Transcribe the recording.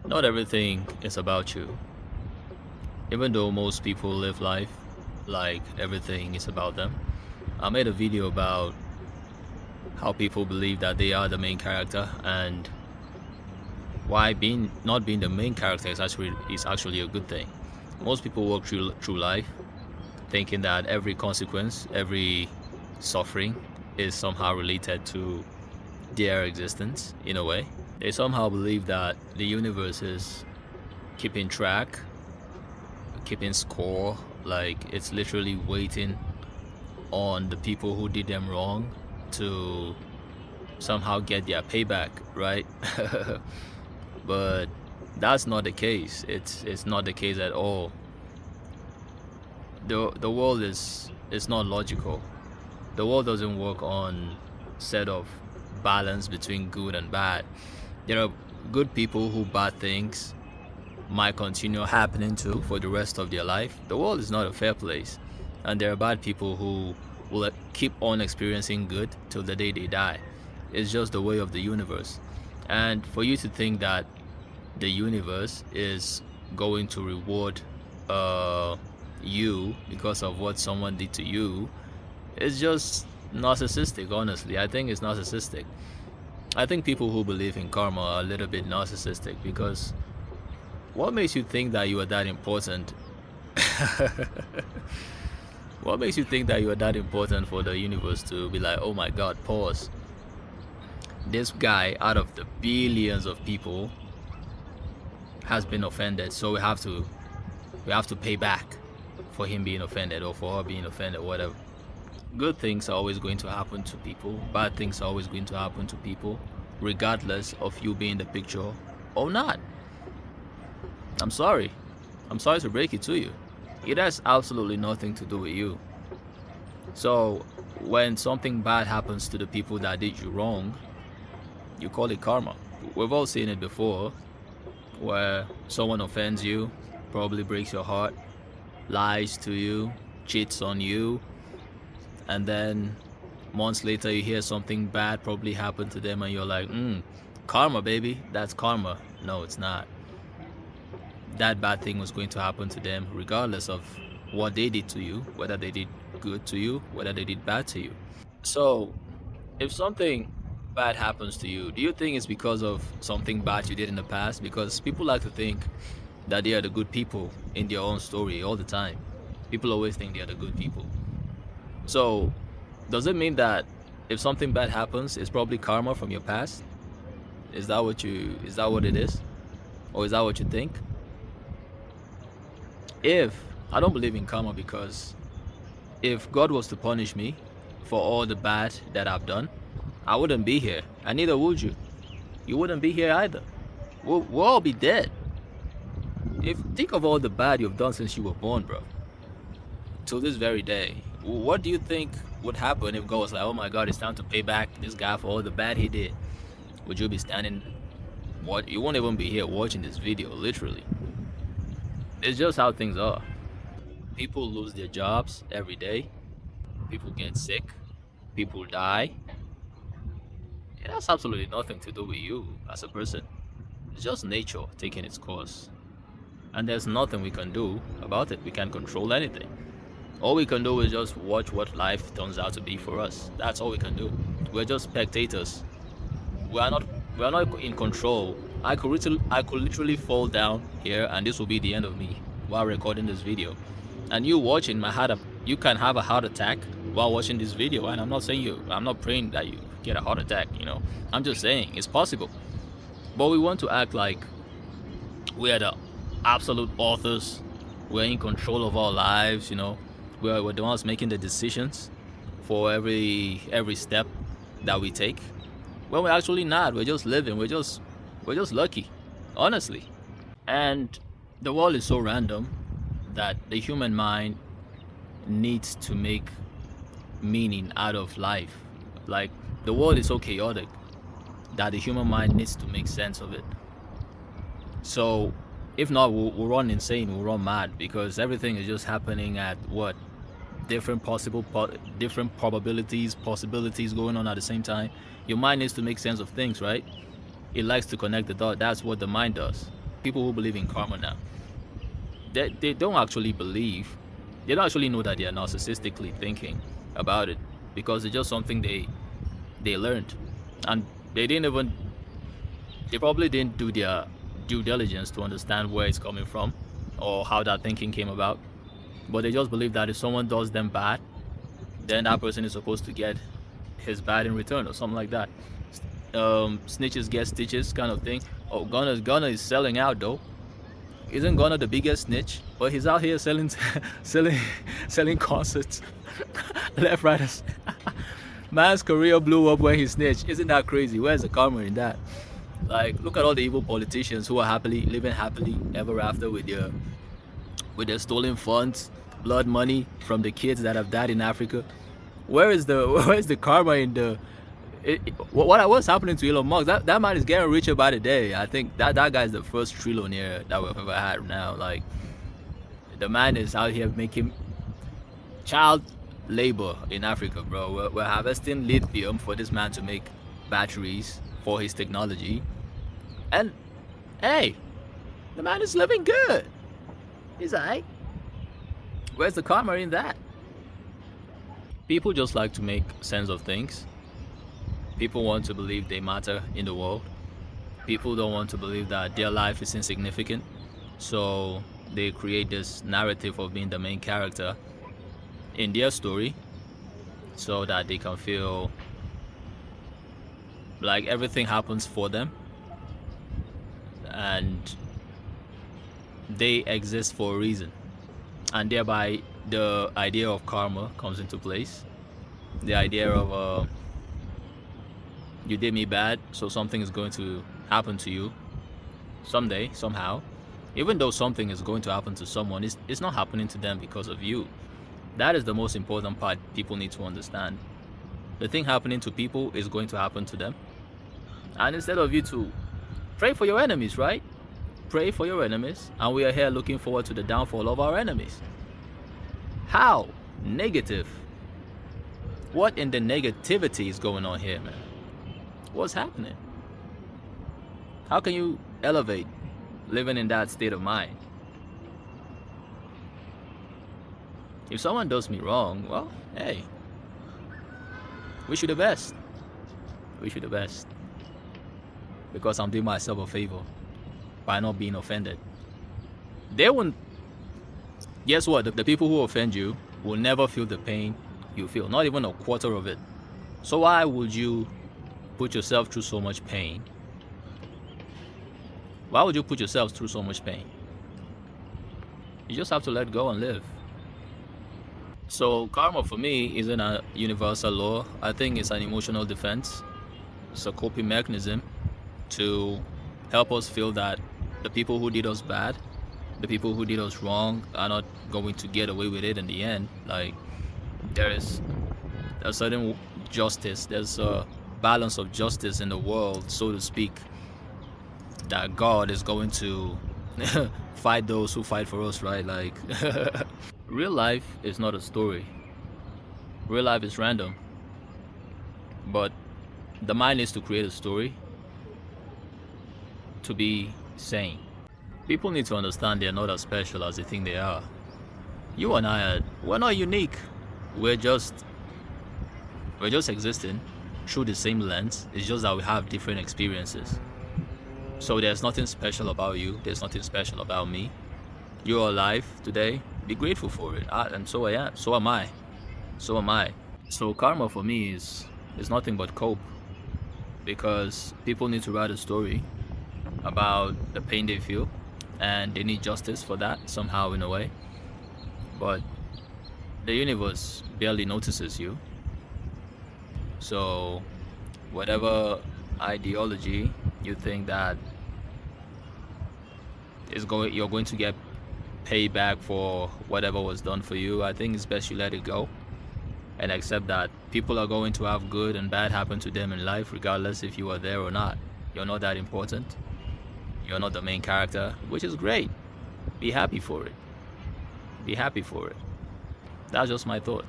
Not everything is about you. Even though most people live life like everything is about them. I made a video about how people believe that they are the main character and why being not being the main character is actually a good thing. Most people walk through life thinking that every consequence, every suffering is somehow related to their existence in a way. They somehow believe that the universe is keeping track, keeping score, like it's literally waiting on the people who did them wrong to somehow get their payback, right? But that's not the case. It's not the case at all. The world is not logical. The world doesn't work on set of balance between good and bad. There are good people who bad things might continue happening to for the rest of their life. The world is not a fair place, and there are bad people who will keep on experiencing good till the day they die. It's just the way of the universe. And for you to think that the universe is going to reward you because of what someone did to you is just narcissistic. Honestly, I think it's narcissistic. I think people who believe in karma are a little bit narcissistic because what makes you think that you are that important? What makes you think that you are that important for the universe to be like, oh my god, pause. This guy out of the billions of people has been offended, so we have to pay back for him being offended or for her being offended, whatever. Good things are always going to happen to people, bad things are always going to happen to people, regardless of you being the picture or not. I'm sorry. I'm sorry to break it to you. It has absolutely nothing to do with you. So when something bad happens to the people that did you wrong, you call it karma. We've all seen it before, where someone offends you, probably breaks your heart, lies to you, cheats on you, and then months later you hear something bad probably happened to them and you're like, karma, baby, that's karma. No, it's not. That bad thing was going to happen to them regardless of what they did to you, whether they did good to you, whether they did bad to you. So if something bad happens to you, do you think it's because of something bad you did in the past? Because people like to think that they are the good people in their own story all the time. People always think they are the good people. So does it mean that if something bad happens, it's probably karma from your past? Is that what it is? Or is that what you think? If I don't believe in karma, because if God was to punish me for all the bad that I've done, I wouldn't be here, and neither would you. You wouldn't be here either. We'll all be dead. If think of all the bad you've done since you were born, bro, till this very day. What do you think would happen if God was like, "Oh my God, it's time to pay back this guy for all the bad he did"? Would you be standing? What? You won't even be here watching this video, literally. It's just how things are. People lose their jobs every day. People get sick. People die. It has absolutely nothing to do with you as a person. It's just nature taking its course. And there's nothing we can do about it. We can't control anything. All we can do is just watch what life turns out to be for us. That's all we can do. We're just spectators. We are not in control. I could literally fall down here and this will be the end of me while recording this video. And you watching you can have a heart attack while watching this video, and I'm not praying that you get a heart attack. I'm just saying it's possible. But we want to act like we are the absolute authors. We're in control of our lives. We're the ones making the decisions for every step that we take. Well, we're actually not. We're just living. We're just lucky, honestly. And the world is so random that the human mind needs to make meaning out of life. Like, the world is so chaotic that the human mind needs to make sense of it. So if not, we'll run insane, we'll run mad, because everything is just happening at what, different possibilities going on at the same time. Your mind needs to make sense of things, right? It likes to connect the dot. That's what the mind does. people who believe in karma now, they don't actually believe, they don't actually know that they are narcissistically thinking about it, because it's just something they learned, and they didn't even, they probably didn't do their due diligence to understand where it's coming from or how that thinking came about. But they just believe that if someone does them bad, then that person is supposed to get his bad in return or something like that. Snitches get stitches kind of thing. Oh, Gunna is selling out though. Isn't Gunna the biggest snitch? But he's out here selling selling concerts left, right, and man's career blew up when he snitched. Isn't that crazy? Where's the karma in that? Like, look at all the evil politicians who are living happily ever after with their stolen funds, blood money from the kids that have died in Africa. Where is the karma in the? What's happening to Elon Musk? That man is getting richer by the day. I think that guy's the first trillionaire that we've ever had now. Like, the man is out here making child labor in Africa, bro. We're harvesting lithium for this man to make batteries for his technology, and hey, the man is living good. He's alright. Where's the karma in that? People just like to make sense of things. People want to believe they matter in the world. People don't want to believe that their life is insignificant, so they create this narrative of being the main character in their story so that they can feel like everything happens for them and they exist for a reason, and thereby the idea of karma comes into place. The idea of you did me bad, so something is going to happen to you someday, somehow. Even though something is going to happen to someone, it's not happening to them because of you. That is the most important part people need to understand. The thing happening to people is going to happen to them. And instead of you to pray for your enemies, right? Pray for your enemies, and we are here looking forward to the downfall of our enemies. How? Negative. What in the negativity is going on here, man? What's happening? How can you elevate living in that state of mind? If someone does me wrong, well, hey, wish you the best. Wish you the best. Because I'm doing myself a favor by not being offended. They won't. Guess what? The people who offend you will never feel the pain you feel, not even a quarter of it. So why would you put yourself through so much pain? Why would you put yourself through so much pain? You just have to let go and live. So karma for me isn't a universal law. I think it's an emotional defense. It's a coping mechanism to help us feel that the people who did us bad, the people who did us wrong, are not going to get away with it in the end. Like, there is a certain justice, there's a balance of justice in the world, so to speak, that God is going to fight those who fight for us, right? Like, real life is not a story. Real life is random. But the mind needs to create a story to be sane. People need to understand they're not as special as they think they are. You and I we're not unique. We're just existing through the same lens. It's just that we have different experiences. So there's nothing special about you. There's nothing special about me. You're alive today. Be grateful for it. And so I am. So am I. So am I. So karma for me is nothing but cope. Because people need to write a story about the pain they feel, and they need justice for that somehow, in a way. But the universe barely notices you. So whatever ideology you think that you're going to get payback for whatever was done for you, I think it's best you let it go and accept that people are going to have good and bad happen to them in life, regardless if you are there or not. You're not that important. You're not the main character, which is great. Be happy for it. Be happy for it. That's just my thought.